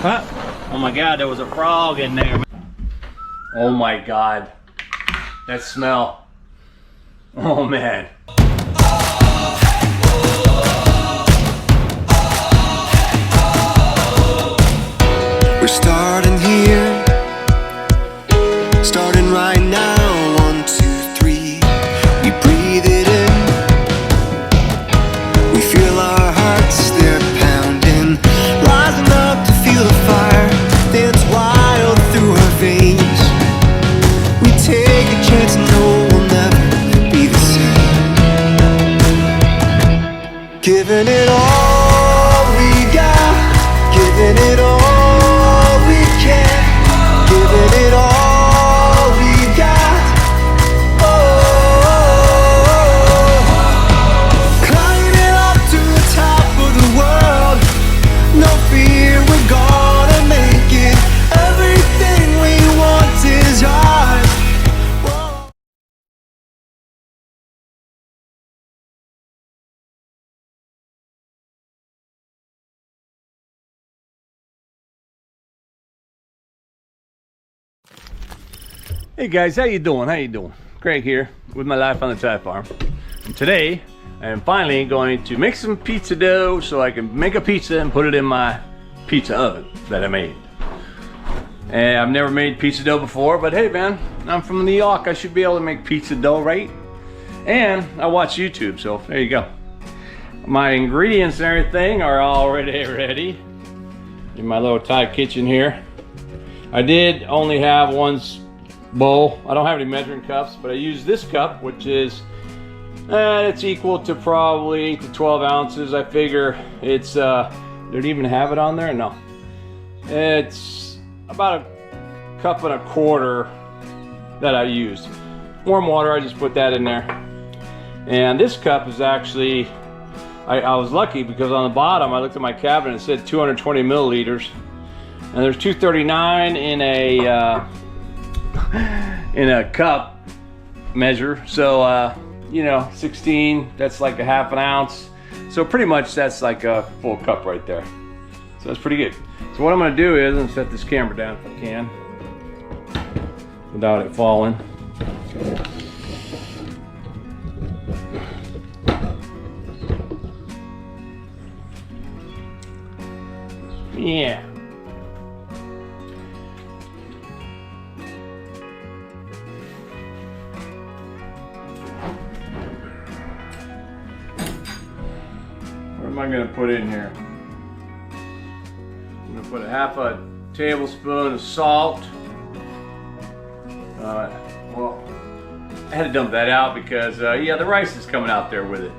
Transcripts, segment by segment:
Oh my God, there was a frog in there. Oh my God, that smell. Oh man. We're starting here, starting right now. 1, 2, 3. We breathe it in. We feel our hearts, they're pounding, rising up to feel the fire dance wild through our veins. We take a chance, no, we'll never be the same. Giving it all we got, giving it all. Giving it all we got. Oh, climbing up to the top of the world. No fear, we're gonna make it. Everything we want is ours. Whoa. Hey guys, how you doing? How you doing? Greg here with my life on the Thai farm. And today I am finally going to make some pizza dough so I can make a pizza and put it in my pizza oven that I made. And I've never made pizza dough before, but hey man, I'm from New York. I should be able to make pizza dough, right? And I watch YouTube, so there you go. My ingredients and everything are already ready in my little Thai kitchen here. I did only have one bowl. I don't have any measuring cups, but I use this cup, which is it's equal to probably 8 to 12 ounces. I figure it's did it even have it on there? No, it's about a cup and a quarter that I used. Warm water, I just put that in there. And this cup is actually, I was lucky because on the bottom I looked at my cabinet, it said 220 milliliters, and there's 239 in a cup measure. So you know, 16, that's like a half an ounce. So pretty much that's like a full cup right there. So that's pretty good. So what I'm gonna do is I'm gonna set this camera down if I can without it falling. Yeah. What am I going to put in here? I'm going to put a half a tablespoon of salt. Well, I had to dump that out because yeah, the rice is coming out there with it.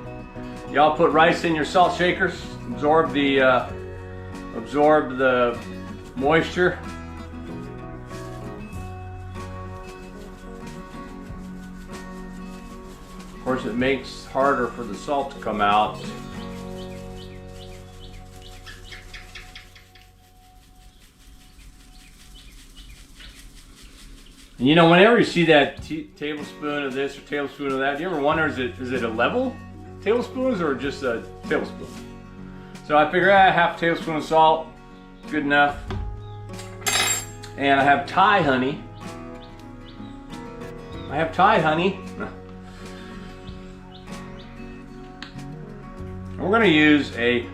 Y'all put rice in your salt shakers, absorb the moisture. Of course, it makes harder for the salt to come out. And you know, whenever you see that tablespoon of this or tablespoon of that, do you ever wonder, is it a level tablespoons or just a tablespoon? So I figure half a tablespoon of salt, good enough. And I have Thai honey. We're gonna use a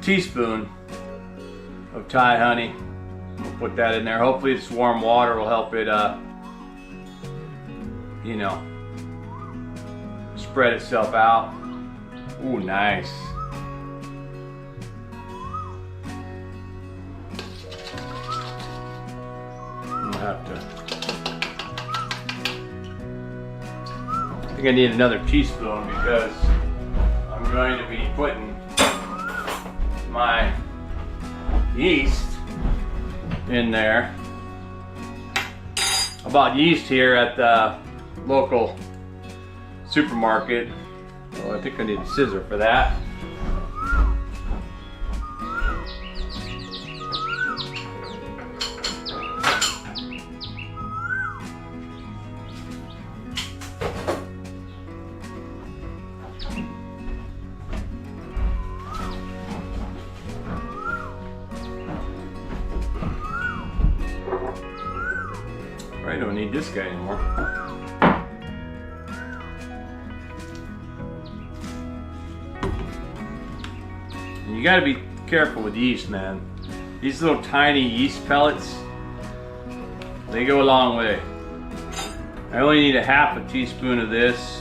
teaspoon of Thai honey. We'll put that in there. Hopefully this warm water will help it, you know, spread itself out. Ooh, nice. I'm gonna have to, I think I need another teaspoon because I'm going to be putting my yeast in there. I bought yeast here at the local supermarket. Well, I think I need a scissor for that. don't need this guy anymore. And you gotta be careful with yeast, man. These little tiny yeast pellets, they go a long way. I only need a half a teaspoon of this.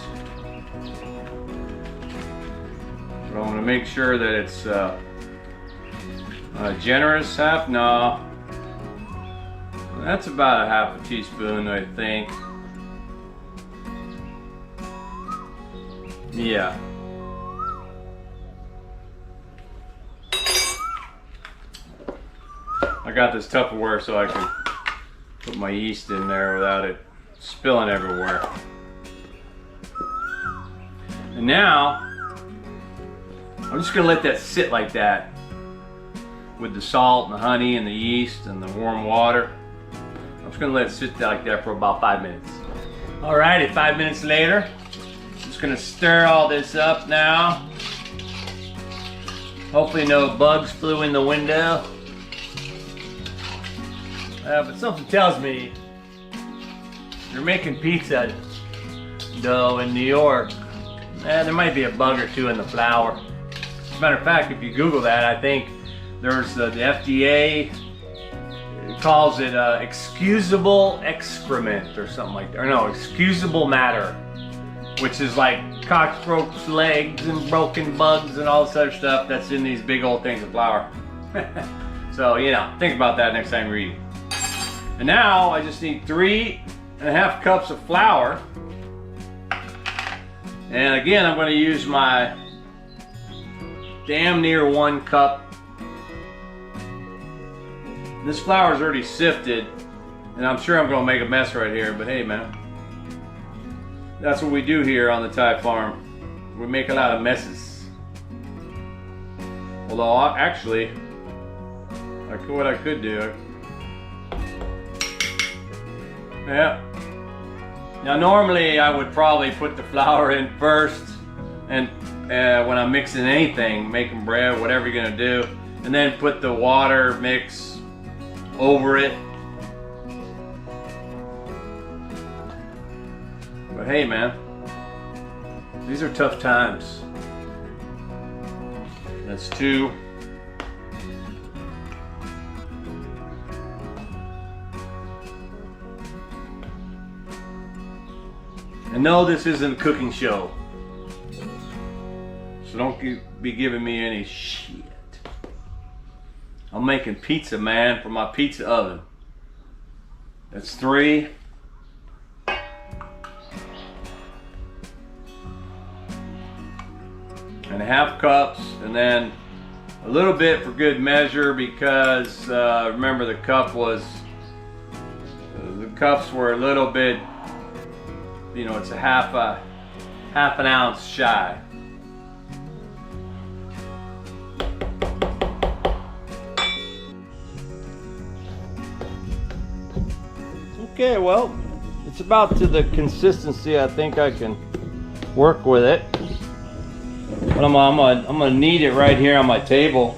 So I'm gonna make sure that it's a generous half. No, that's about a half a teaspoon, I think. Yeah. I got this Tupperware so I can put my yeast in there without it spilling everywhere. And now, I'm just gonna let that sit like that with the salt and the honey and the yeast and the warm water. I'm just gonna let it sit like that for about 5 minutes. Alrighty, 5 minutes later, just gonna stir all this up now. Hopefully no bugs flew in the window. But something tells me you're making pizza dough in New York. There might be a bug or two in the flour. As a matter of fact, if you Google that, I think there's the FDA calls it excusable excrement or something like that. Or no, excusable matter, which is like cockroach legs and broken bugs and all this other stuff that's in these big old things of flour. So, you know, think about that next time you're eating. And now I just need 3.5 cups of flour. And again, I'm going to use my damn near 1 cup. This flour is already sifted, and I'm sure I'm going to make a mess right here, but hey man, that's what we do here on the Thai farm. We make a lot of messes. Although actually, what I could do, yeah. Now normally I would probably put the flour in first, and when I'm mixing anything, making bread, whatever you're gonna do, and then put the water mix over it. But hey man, these are tough times. That's 2. And no, this isn't a cooking show, so don't be giving me any shit. I'm making pizza, man, for my pizza oven. That's 3.5 cups, and then a little bit for good measure because remember the cups were a little bit, you know, it's a half an ounce shy. Okay, well, it's about to the consistency I think I can work with it. But I'm gonna knead it right here on my table.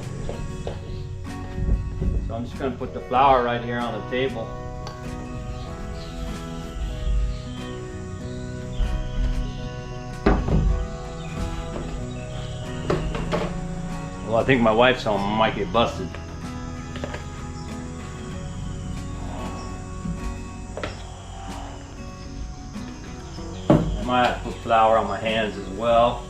So I'm just gonna put the flour right here on the table. Well, I think my wife's home, I might get busted. I might have to put flour on my hands as well.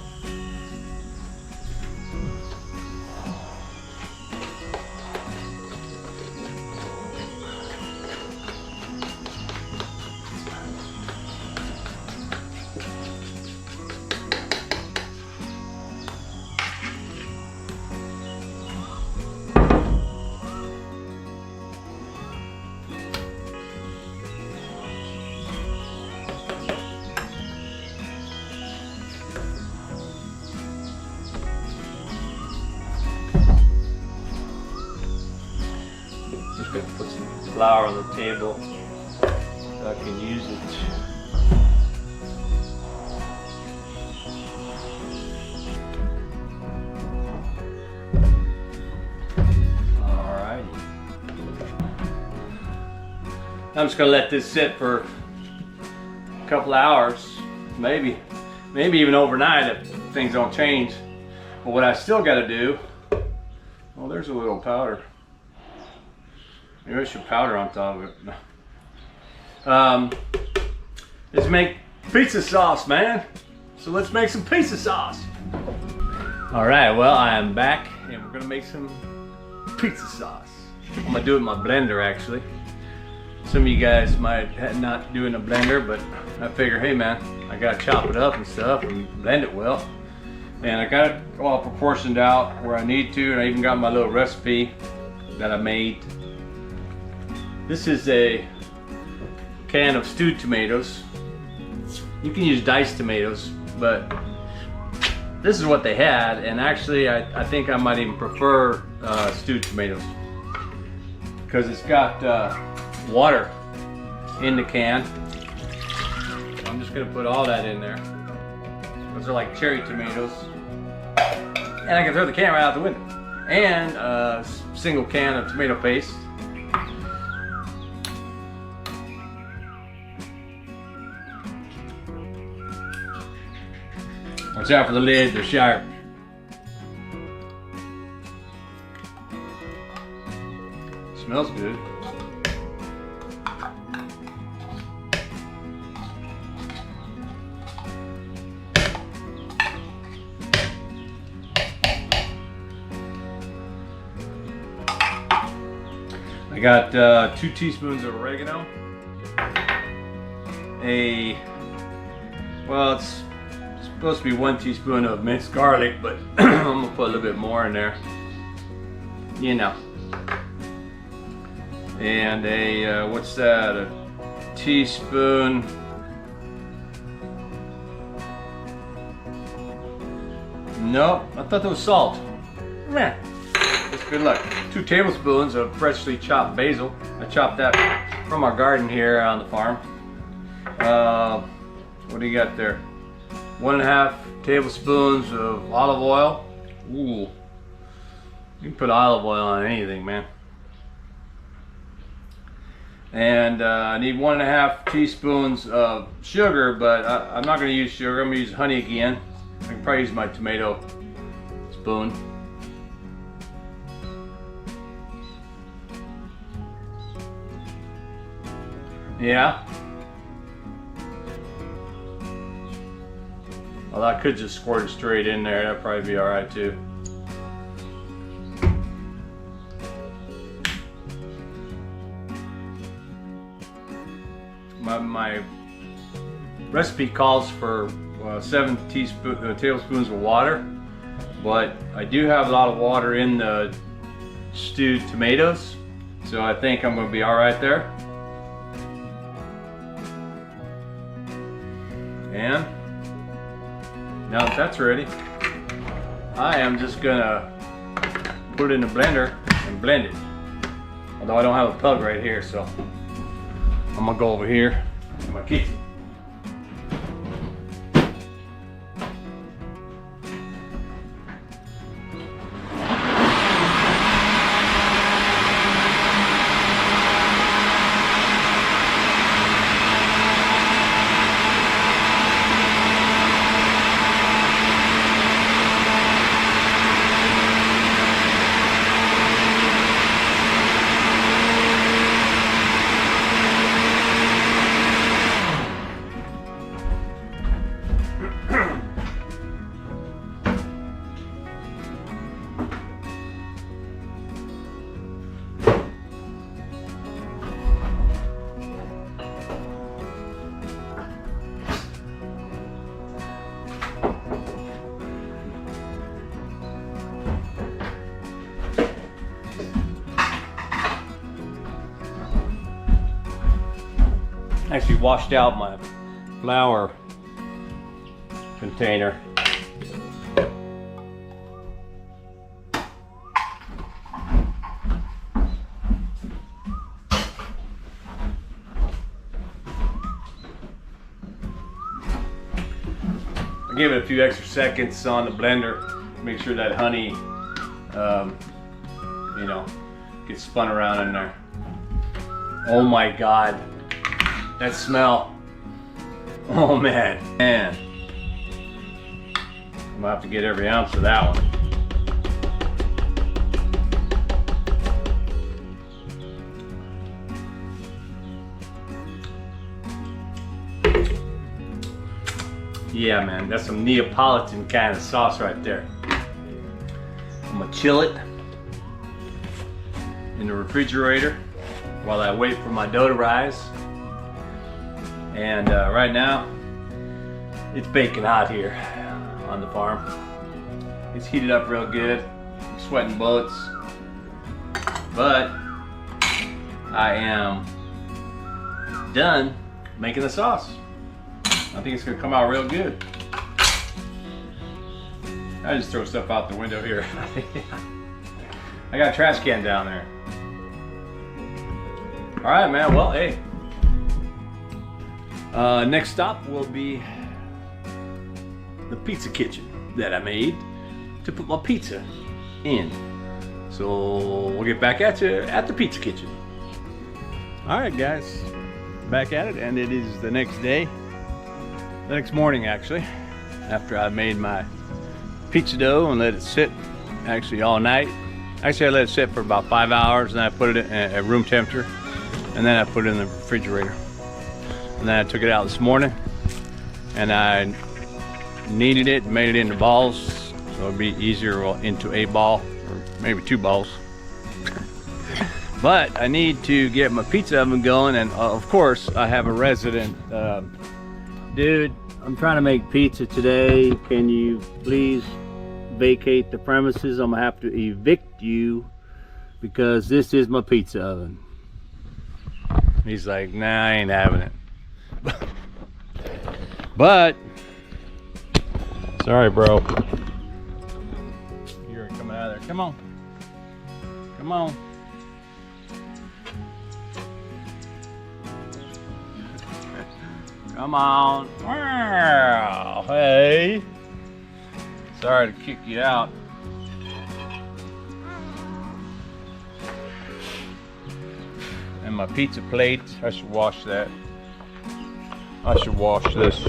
Just gonna put some flour on the table so I can use it. I'm just gonna let this sit for a couple hours, maybe even overnight if things don't change. But what I still gotta do, oh, there's a little powder. Maybe I should powder on top of it. Is make pizza sauce, man. So let's make some pizza sauce. All right, well, I am back and we're gonna make some pizza sauce. I'm gonna do it in my blender, actually. Some of you guys might not do it in a blender, but I figure, hey man, I gotta chop it up and stuff and blend it well. And I got it all proportioned out where I need to, and I even got my little recipe that I made. This is a can of stewed tomatoes. You can use diced tomatoes, but this is what they had, and actually I think I might even prefer stewed tomatoes because it's got water in the can. I'm just gonna put all that in there. Those are like cherry tomatoes. And I can throw the can right out the window. And a single can of tomato paste. Watch out for the lid, they're sharp. Smells good. I got 2 teaspoons of oregano. Well, it's supposed to be 1 teaspoon of minced garlic, but I'm gonna put a little bit more in there. You know. And what's that? A teaspoon. Nope, I thought that was salt. Man, that's good luck. 2 tablespoons of freshly chopped basil. I chopped that from our garden here on the farm. What do you got there? 1.5 tablespoons of olive oil. Ooh, you can put olive oil on anything, man. And I need 1.5 teaspoons of sugar, but I'm not going to use sugar. I'm going to use honey again. I can probably use my tomato spoon. Yeah. Well, I could just squirt it straight in there. That'd probably be all right too. My recipe calls for 7 tablespoons of water, but I do have a lot of water in the stewed tomatoes, so I think I'm going to be all right there. And now that that's ready, I am just gonna put it in the blender and blend it. Although I don't have a plug right here, so I'm gonna go over here to my kitchen. Actually washed out my flour container. I gave it a few extra seconds on the blender to make sure that honey, you know, gets spun around in there. Oh my God. That smell. Oh man. Man. I'm gonna have to get every ounce of that one. Yeah, man, that's some Neapolitan kind of sauce right there. I'm gonna chill it in the refrigerator while I wait for my dough to rise. And right now, it's baking hot here on the farm. It's heated up real good. I'm sweating bullets. But I am done making the sauce. I think it's gonna come out real good. I just throw stuff out the window here. I got a trash can down there. All right, man, well, hey. Next stop will be the pizza kitchen that I made to put my pizza in. So we'll get back at you at the pizza kitchen. All right, guys, back at it, and it is the next day. The next morning, actually, after I made my pizza dough and let it sit actually all night. Actually, I let it sit for about 5 hours, and then I put it at room temperature, and then I put it in the refrigerator. And then I took it out this morning, and I kneaded it and made it into balls, so it'd be easier into a ball, or maybe 2 balls. But I need to get my pizza oven going, and of course, I have a resident. Dude, I'm trying to make pizza today. Can you please vacate the premises? I'm gonna have to evict you because this is my pizza oven. He's like, nah, I ain't having it. But, sorry, bro. You're coming out of there. Come on. Come on. Come on. Wow. Hey. Sorry to kick you out. And my pizza plate. I should wash that. I should wash this.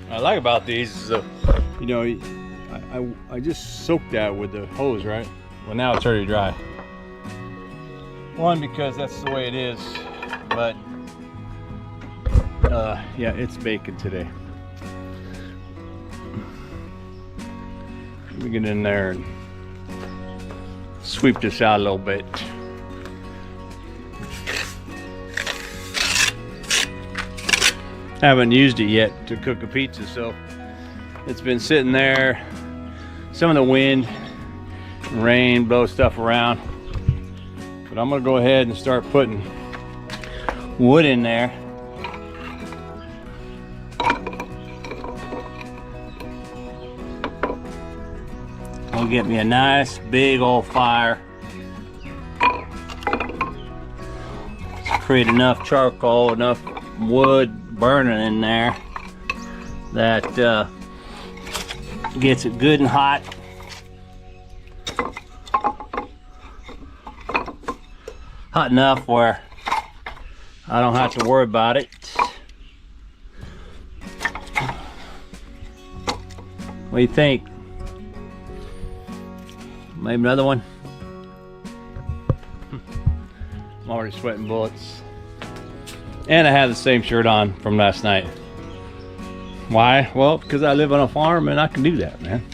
What I like about these is, you know, I just soaked that with the hose, right? Well, now it's already dry. One, because that's the way it is, but yeah, it's baking today. Let me get in there and sweep this out a little bit. Haven't used it yet to cook a pizza, so it's been sitting there. Some of the wind and rain blow stuff around, but I'm gonna go ahead and start putting wood in there. I'll get me a nice big old fire. Create enough charcoal, enough wood burning in there that gets it good and hot. Hot enough where I don't have to worry about it. What do you think? Maybe another one? I'm already sweating bullets. And I have the same shirt on from last night. Why? Well, because I live on a farm and I can do that, man.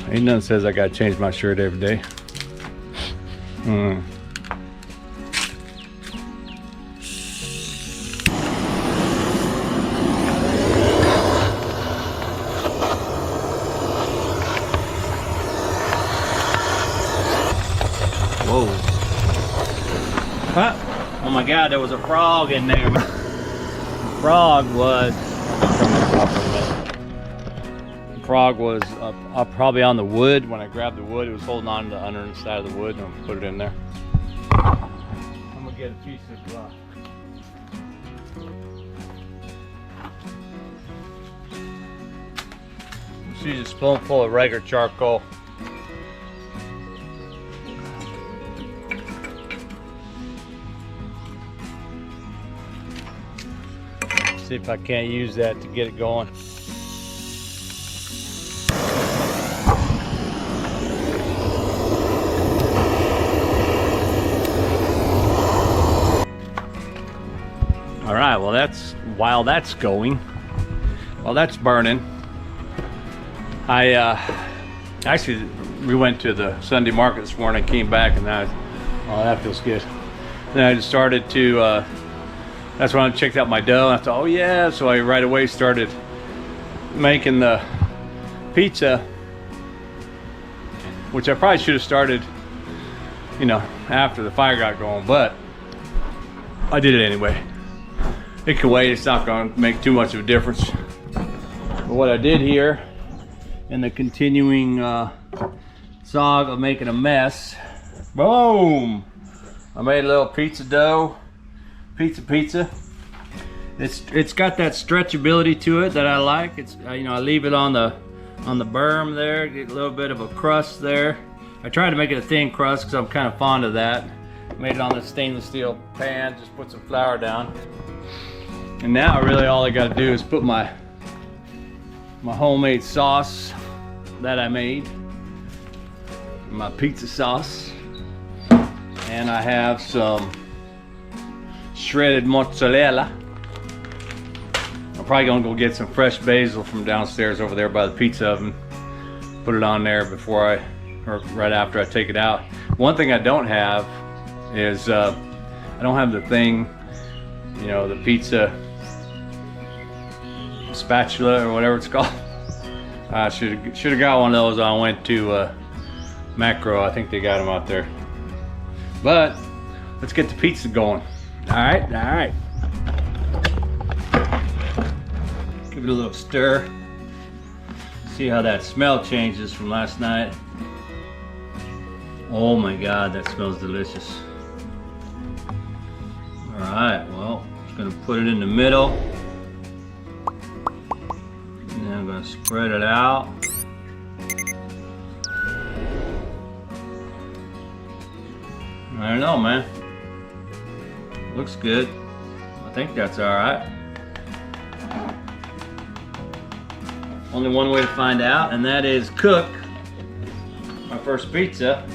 Ain't nothing says I gotta change my shirt every day. Whoa. Huh? Oh my God, there was a frog in there. The frog was, up probably on the wood. When I grabbed the wood, it was holding on to the underside of the wood, and I'll put it in there. I'm gonna get a piece of just use a spoonful of regular charcoal. See if I can't use that to get it going. All right, well while that's going, while that's burning, actually we went to the Sunday market this morning, came back, and oh, that feels good. Then I just started to, that's when I checked out my dough, and I thought, oh yeah, so I right away started making the pizza, which I probably should have started, you know, after the fire got going, but I did it anyway. It can wait, it's not going to make too much of a difference. But what I did here, in the continuing sog of making a mess, boom! I made a little pizza dough, pizza. It's got that stretchability to it that I like. It's you know, I leave it on the berm there, get a little bit of a crust there. I try to make it a thin crust because I'm kind of fond of that. Made it on the stainless steel pan, just put some flour down. And now really all I gotta do is put my homemade sauce that I made, my pizza sauce, and I have some shredded mozzarella. I'm probably gonna go get some fresh basil from downstairs over there by the pizza oven, put it on there before or right after I take it out. One thing I don't have is I don't have the thing, you know, the pizza spatula or whatever it's called. I should have got one of those. I went to Macro. I think they got them out there. But let's get the pizza going. All right. Give it a little stir. See how that smell changes from last night. Oh my God, that smells delicious. All right, well, just gonna put it in the middle. And then I'm gonna spread it out. I don't know, man. Looks good. I think that's all right. Only one way to find out, and that is cook my first pizza.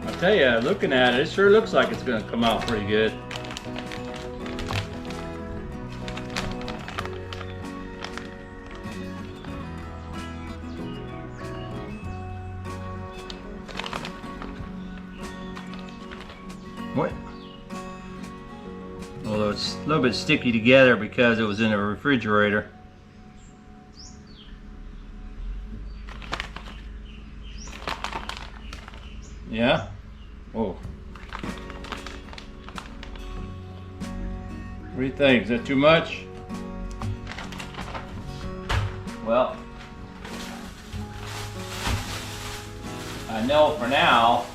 I'll tell you, looking at it, it sure looks like it's gonna come out pretty good. What? Although it's a little bit sticky together because it was in a refrigerator. Yeah? Whoa. What do you think? Is that too much? Well, I know for now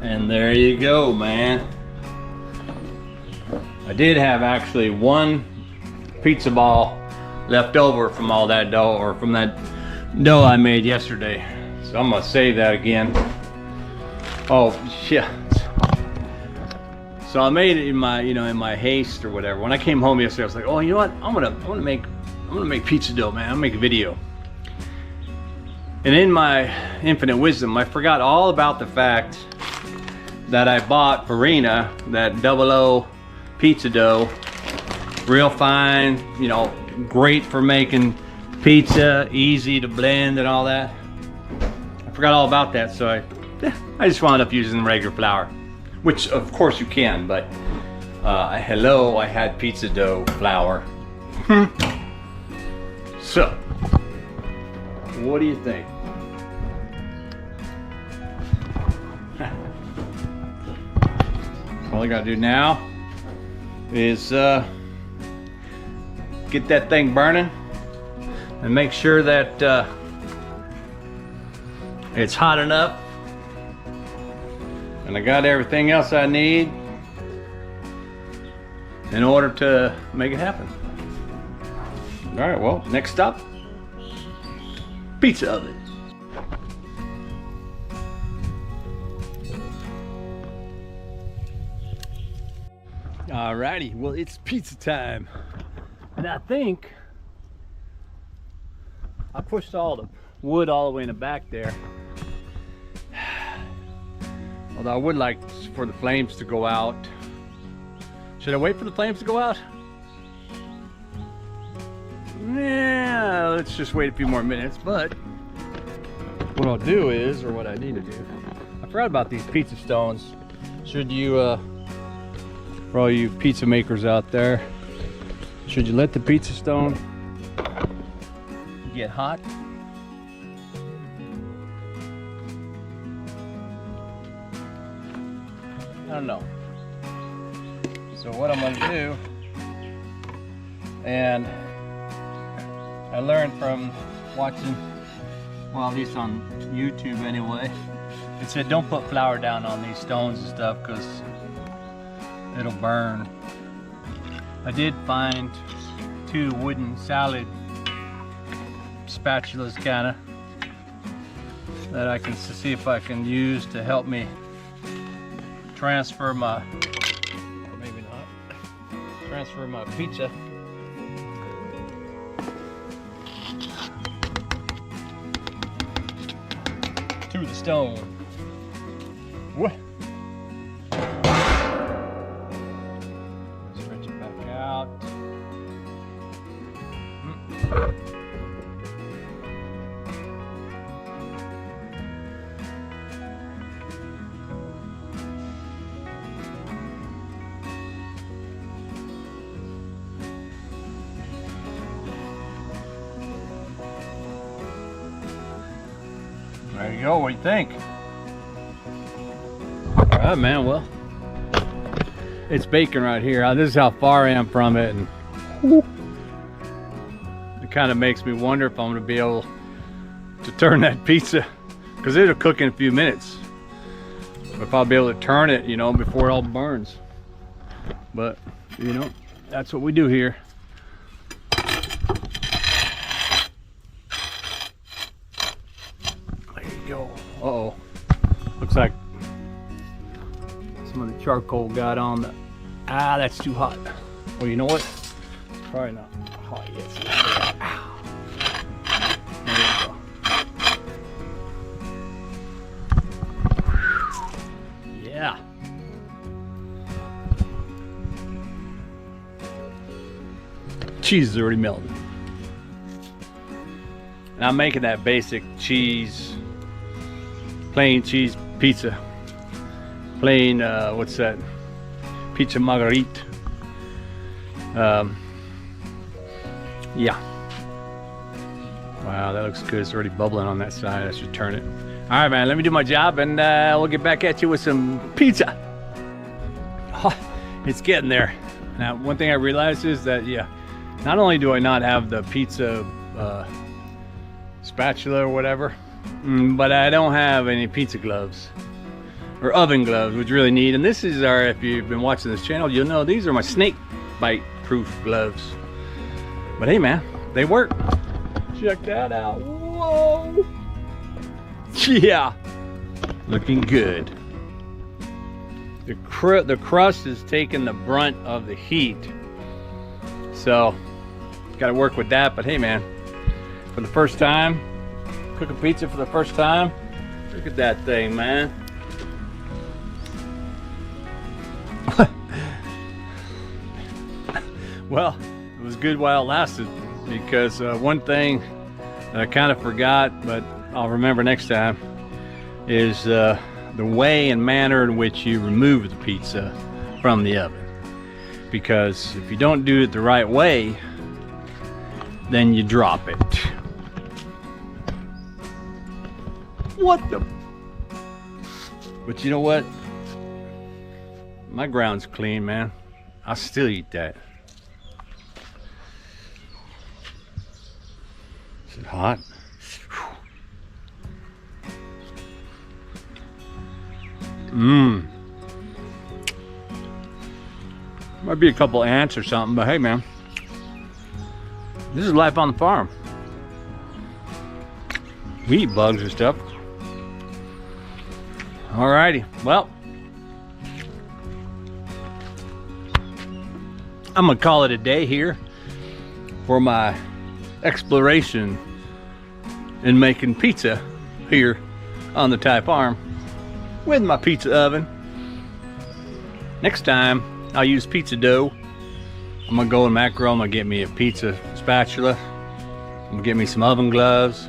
and there you go, man. I did have actually one pizza ball left over from all that dough, or from that dough I made yesterday. So I'm gonna save that again. Oh shit. So I made it in my, you know, in my haste or whatever. When I came home yesterday, I was like, oh, you know what? I'm gonna make pizza dough, man. I'm gonna make a video. And in my infinite wisdom, I forgot all about the fact that I bought Farina, that 00 pizza dough, real fine, you know, great for making pizza, easy to blend and all that. I forgot all about that, so I just wound up using regular flour, which of course you can, but hello, I had pizza dough flour. So, what do you think? All I gotta do now is get that thing burning and make sure that it's hot enough, and I got everything else I need in order to make it happen. All right, well, next stop, pizza oven. Alrighty, well, it's pizza time. And I think I pushed all the wood all the way in the back there. Although I would like for the flames to go out. Should I wait for the flames to go out? Yeah, let's just wait a few more minutes. But what I'll do is, or what I need to do, I forgot about these pizza stones. Should you, for all you pizza makers out there, should you let the pizza stone get hot? I don't know. So what I'm gonna do, and I learned from watching, well, at least on YouTube anyway, it said don't put flour down on these stones and stuff because it'll burn. I did find 2 wooden salad spatulas kinda that I can see if I can use to help me transfer my, or maybe not, transfer my pizza to the stone. What? Stretch it back out. There you go, what do you think? Alright, man, well, it's baking right here. This is how far I am from it, and it kind of makes me wonder if I'm going to be able to turn that pizza, because it'll cook in a few minutes. If I'll be able to turn it, you know, before it all burns. But, you know, that's what we do here. Uh-oh, looks like some of the charcoal got on the, that's too hot. Well, you know what? Probably not hot yet. Ow. There we go. Yeah. Cheese is already melting. And I'm making that basic cheese, plain cheese pizza. Plain, what's that? Pizza margherita. Yeah. Wow, that looks good. It's already bubbling on that side. I should turn it. All right, man, let me do my job and we'll get back at you with some pizza. Oh, it's getting there. Now, one thing I realized is that, yeah, not only do I not have the pizza spatula or whatever, but I don't have any pizza gloves or oven gloves, which really need. And this is our, if you've been watching this channel, you'll know these are my snake bite proof gloves. But hey, man, they work. Check that out. Whoa. Yeah, looking good. The crust is taking the brunt of the heat, so got to work with that. But hey, man, for the first time, cooking pizza for the first time, look at that thing, man. Well, it was good while it lasted. because one thing that I kind of forgot, but I'll remember next time, is the way and manner in which you remove the pizza from the oven. Because if you don't do it the right way, then you drop it. What the? But you know what? My ground's clean, man. I'll still eat that. Is it hot? Mmm. Might be a couple ants or something, but hey, man. This is life on the farm. We eat bugs and stuff. Alrighty, well, I'm gonna call it a day here for my exploration in making pizza here on the Thai farm with my pizza oven. Next time I'll use pizza dough. I'm gonna go in Macro, I'm gonna get me a pizza spatula, I'm gonna get me some oven gloves,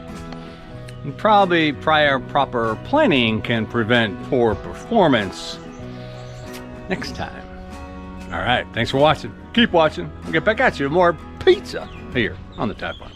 and probably prior proper planning can prevent poor performance next time. All right, thanks for watching. Keep watching. We'll get back at you with more pizza here on the Thai Farm.